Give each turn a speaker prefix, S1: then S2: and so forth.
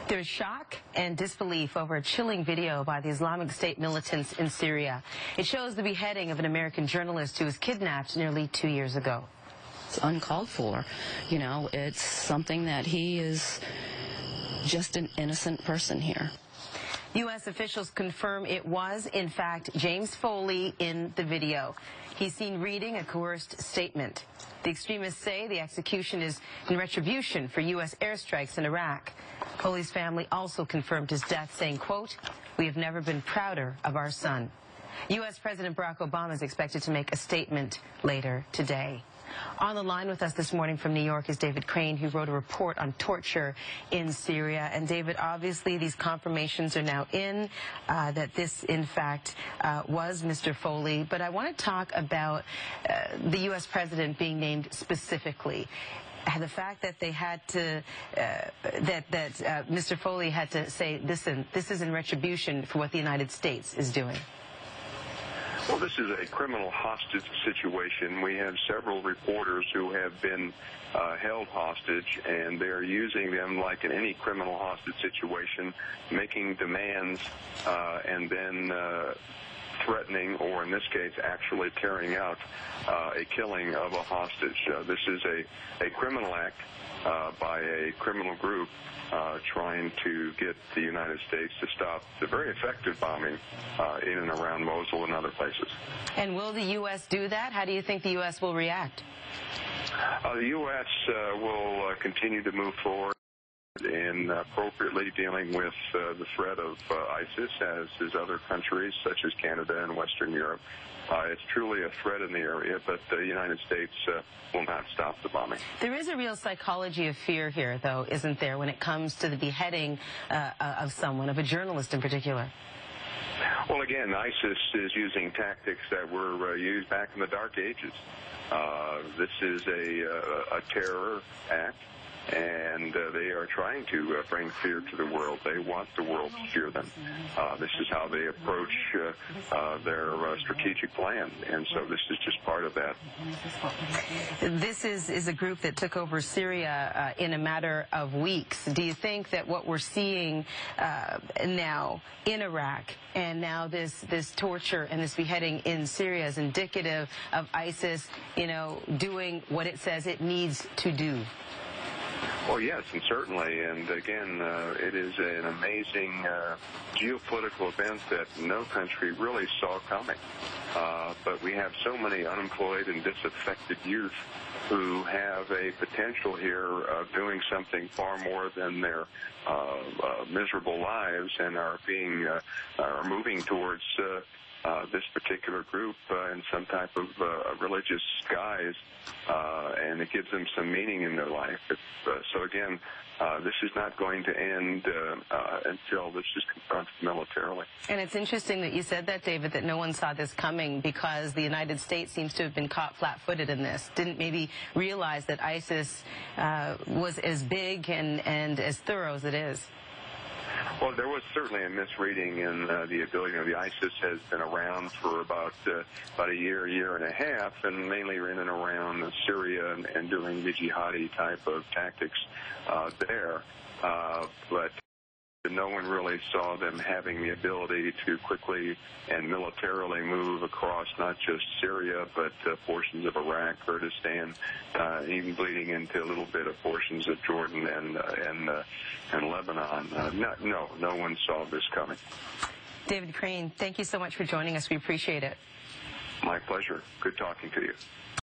S1: There's shock and disbelief over a chilling video by the Islamic State militants in Syria. It shows the beheading of an American journalist who was kidnapped nearly 2 years ago.
S2: It's uncalled for. You know, it's something that he is just an innocent person here.
S1: U.S. officials confirm it was, in fact, James Foley in the video. He's seen reading a coerced statement. The extremists say the execution is in retribution for U.S. airstrikes in Iraq. Foley's family also confirmed his death, saying, quote, "We have never been prouder of our son." U.S. President Barack Obama is expected to make a statement later today. On the line with us this morning from New York is David Crane, who wrote a report on torture in Syria. And David, obviously these confirmations are now in that this, in fact, was Mr. Foley. But I want to talk about the U.S. president being named specifically. The fact that they had to, Mr. Foley had to say, listen, this is in retribution for what the United States is doing.
S3: Well, this is a criminal hostage situation. We have several reporters who have been held hostage, and they're using them like in any criminal hostage situation, making demands and then threatening, or in this case, actually carrying out a killing of a hostage. This is a criminal act by a criminal group trying to get the United States to stop the very effective bombing in and around Mosul and other places.
S1: And will the U.S. do that? How do you think the U.S. will react?
S3: The U.S. will continue to move forward in appropriately dealing with the threat of ISIS, as is other countries such as Canada and Western Europe. It's truly a threat in the area, but the United States will not stop the bombing. There
S1: is a real psychology of fear here, though, isn't there, when it comes to the beheading of someone, of a journalist in particular?
S3: Well, again, ISIS is using tactics that were used back in the Dark Ages. This is a terror act, and they are trying to bring fear to the world. They want the world to fear them. This is how they approach their strategic plan, and so this is just part of that.
S1: This is a group that took over Syria in a matter of weeks. Do you think that what we're seeing now in Iraq, and now this torture and this beheading in Syria, is indicative of ISIS, doing what it says it needs to do?
S3: Well, yes, and certainly, and again, it is an amazing geopolitical event that no country really saw coming. But we have so many unemployed and disaffected youth who have a potential here of doing something far more than their miserable lives, and are moving towards this particular group in some type of religious guise, and it gives them some meaning in their life. So again, this is not going to end until this is confronted militarily. And
S1: it's interesting that you said that, David, that no one saw this coming, because the United States seems to have been caught flat-footed in this. Didn't maybe realize that ISIS was as big and as thorough as it is.
S3: Well, there was certainly a misreading in the ability. The ISIS has been around for about a year and a half, and mainly in and around Syria and doing the jihadi type of tactics there. But no one really saw them having the ability to quickly and militarily move across not just Syria, but portions of Iraq, Kurdistan, even bleeding into a little bit of portions of Jordan and Lebanon. No one saw this coming.
S1: David Crane, thank you so much for joining us. We appreciate it.
S3: My pleasure. Good talking to you.